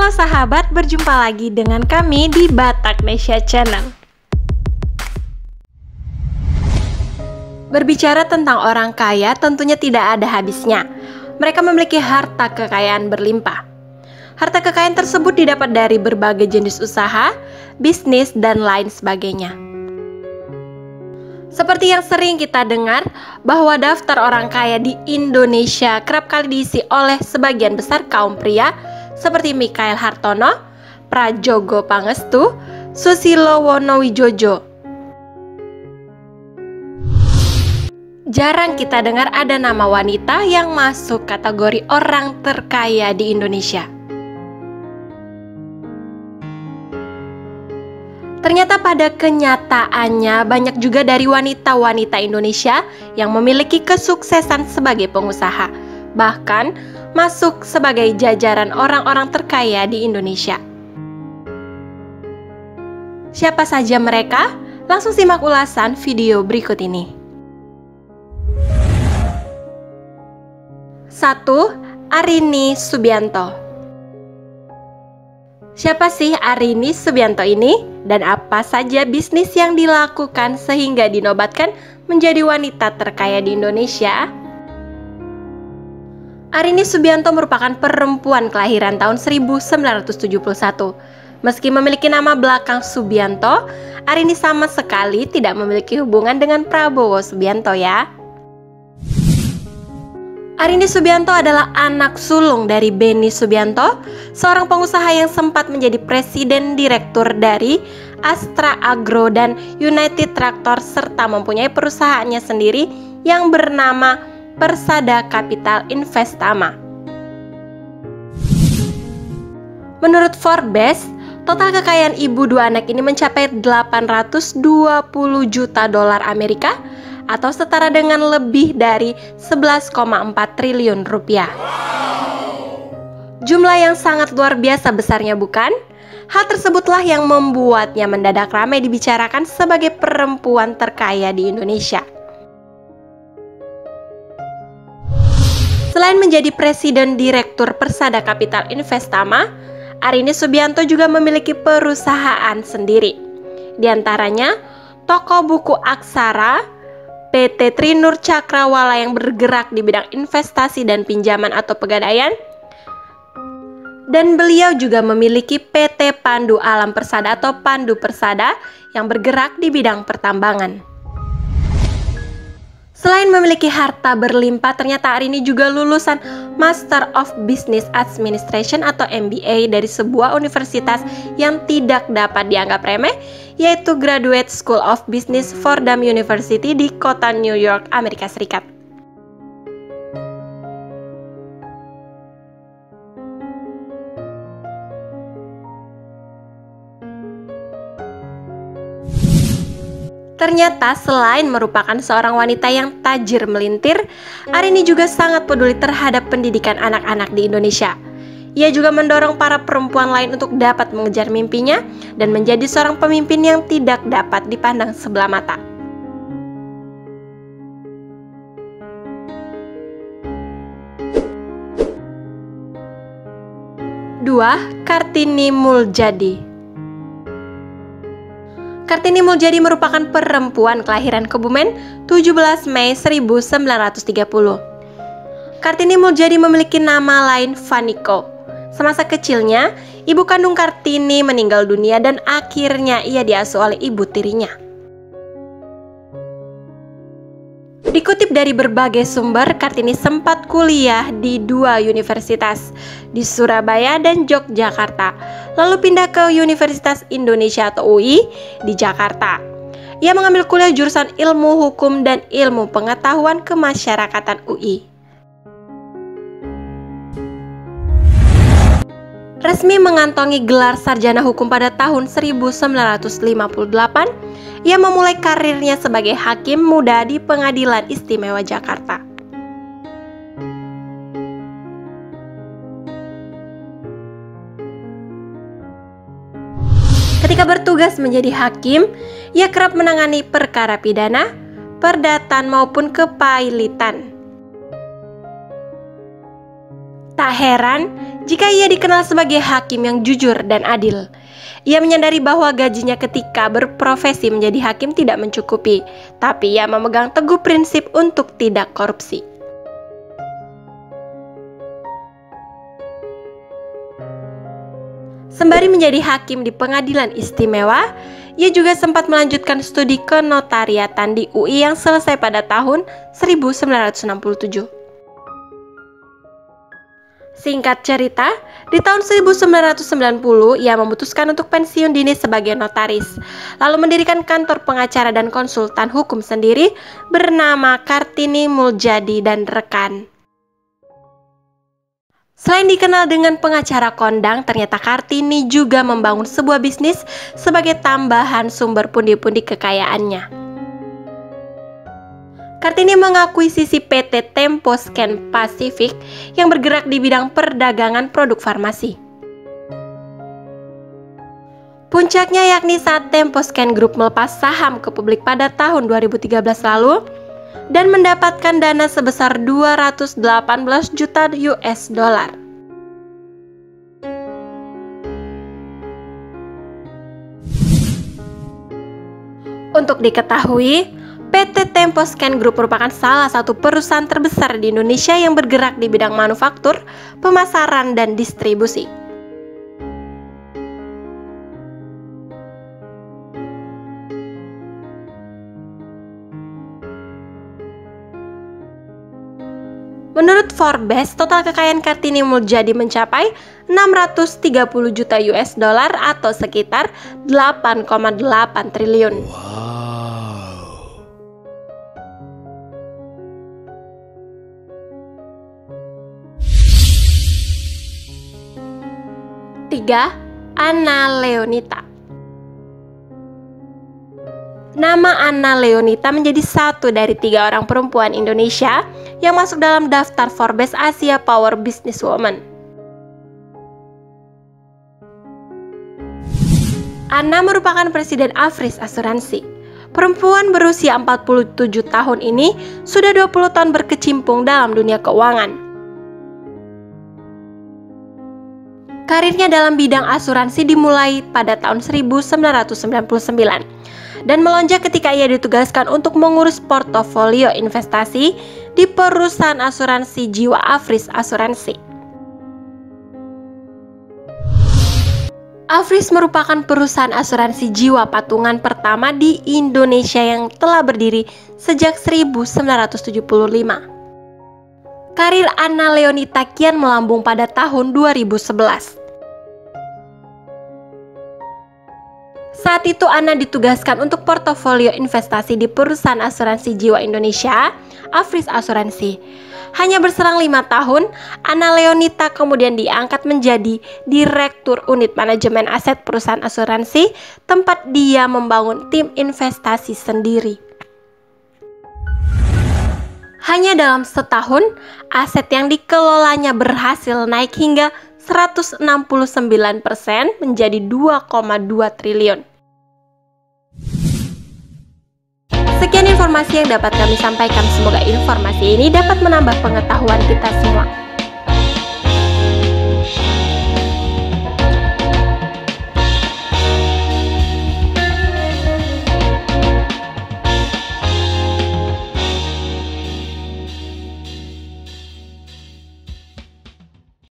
Halo sahabat, berjumpa lagi dengan kami di Bataknesia Channel. Berbicara tentang orang kaya tentunya tidak ada habisnya. Mereka memiliki harta kekayaan berlimpah. Harta kekayaan tersebut didapat dari berbagai jenis usaha, bisnis, dan lain sebagainya. Seperti yang sering kita dengar, bahwa daftar orang kaya di Indonesia kerap kali diisi oleh sebagian besar kaum pria seperti Mikhail Hartono, Prajogo Pangestu, Susilo Wonowijojo. Jarang kita dengar ada nama wanita yang masuk kategori orang terkaya di Indonesia. Ternyata pada kenyataannya banyak juga dari wanita-wanita Indonesia yang memiliki kesuksesan sebagai pengusaha, bahkan masuk sebagai jajaran orang-orang terkaya di Indonesia. Siapa saja mereka? Langsung simak ulasan video berikut ini. 1. Arini Subianto. Siapa sih Arini Subianto ini? Dan apa saja bisnis yang dilakukan sehingga dinobatkan menjadi wanita terkaya di Indonesia? Arini Subianto merupakan perempuan kelahiran tahun 1971. Meski memiliki nama belakang Subianto, Arini sama sekali tidak memiliki hubungan dengan Prabowo Subianto ya. Arini Subianto adalah anak sulung dari Beni Subianto, seorang pengusaha yang sempat menjadi presiden direktur dari Astra Agro dan United Tractor serta mempunyai perusahaannya sendiri yang bernama Persada Capital Investama. Menurut Forbes, total kekayaan ibu dua anak ini mencapai 820 juta dolar Amerika atau setara dengan lebih dari 11,4 triliun rupiah. Jumlah yang sangat luar biasa besarnya, bukan? Hal tersebutlah yang membuatnya mendadak ramai dibicarakan sebagai perempuan terkaya di Indonesia. Selain menjadi presiden direktur Persada Capital Investama, Arini Subianto juga memiliki perusahaan sendiri. Di antaranya, toko buku Aksara, PT Trinur Cakrawala yang bergerak di bidang investasi dan pinjaman atau pegadaian, dan beliau juga memiliki PT Pandu Alam Persada atau Pandu Persada yang bergerak di bidang pertambangan. Selain memiliki harta berlimpah, ternyata Arini juga lulusan Master of Business Administration atau MBA dari sebuah universitas yang tidak dapat dianggap remeh, yaitu Graduate School of Business Fordham University di kota New York, Amerika Serikat. Ternyata selain merupakan seorang wanita yang tajir melintir, Arini juga sangat peduli terhadap pendidikan anak-anak di Indonesia. Ia juga mendorong para perempuan lain untuk dapat mengejar mimpinya dan menjadi seorang pemimpin yang tidak dapat dipandang sebelah mata. Dua, Kartini Muljadi. Kartini Muljadi merupakan perempuan kelahiran Kebumen 17 Mei 1930. Kartini Muljadi memiliki nama lain Faniko. Semasa kecilnya, ibu kandung Kartini meninggal dunia dan akhirnya ia diasuh oleh ibu tirinya. Dikutip dari berbagai sumber, Kartini sempat kuliah di dua universitas, di Surabaya dan Yogyakarta, lalu pindah ke Universitas Indonesia atau UI di Jakarta. Ia mengambil kuliah jurusan Ilmu Hukum dan Ilmu Pengetahuan Kemasyarakatan UI. Resmi mengantongi gelar sarjana hukum pada tahun 1958, ia memulai karirnya sebagai hakim muda di Pengadilan Istimewa Jakarta. Ketika bertugas menjadi hakim, ia kerap menangani perkara pidana, perdata maupun kepailitan. Tak heran jika ia dikenal sebagai hakim yang jujur dan adil. Ia menyadari bahwa gajinya ketika berprofesi menjadi hakim tidak mencukupi, tapi ia memegang teguh prinsip untuk tidak korupsi. Sembari menjadi hakim di pengadilan istimewa, ia juga sempat melanjutkan studi kenotariatan di UI yang selesai pada tahun 1967. Singkat cerita, di tahun 1990 ia memutuskan untuk pensiun dini sebagai notaris, lalu mendirikan kantor pengacara dan konsultan hukum sendiri bernama Kartini Muljadi dan Rekan. Selain dikenal dengan pengacara kondang, ternyata Kartini juga membangun sebuah bisnis sebagai tambahan sumber pundi-pundi kekayaannya. Kartini mengakuisisi PT Temposcan Pacific yang bergerak di bidang perdagangan produk farmasi. Puncaknya yakni saat Temposcan Group melepas saham ke publik pada tahun 2013 lalu dan mendapatkan dana sebesar 218 juta US dollar. Untuk diketahui, PT Temposcan Group merupakan salah satu perusahaan terbesar di Indonesia yang bergerak di bidang manufaktur, pemasaran, dan distribusi. Menurut Forbes, total kekayaan Kartini Muljadi mencapai 630 juta US dollar atau sekitar 8,8 triliun. Wow. 3. Anna Leonita. Nama Anna Leonita menjadi satu dari 3 orang perempuan Indonesia yang masuk dalam daftar Forbes Asia Power Businesswoman. Anna merupakan presiden Afris Asuransi. Perempuan berusia 47 tahun ini sudah 20 tahun berkecimpung dalam dunia keuangan. Karirnya dalam bidang asuransi dimulai pada tahun 1999 dan melonjak ketika ia ditugaskan untuk mengurus portofolio investasi di perusahaan asuransi jiwa Afris Asuransi. Afris merupakan perusahaan asuransi jiwa patungan pertama di Indonesia yang telah berdiri sejak 1975. Karir Anna Leonita kian melambung pada tahun 2011. Saat itu Anna ditugaskan untuk portofolio investasi di perusahaan asuransi jiwa Indonesia, Afris Asuransi. Hanya berselang 5 tahun, Anna Leonita kemudian diangkat menjadi Direktur Unit Manajemen Aset Perusahaan Asuransi, tempat dia membangun tim investasi sendiri. Hanya dalam setahun, aset yang dikelolanya berhasil naik hingga 169% menjadi 2,2 triliun. Sekian informasi yang dapat kami sampaikan. Semoga informasi ini dapat menambah pengetahuan kita semua.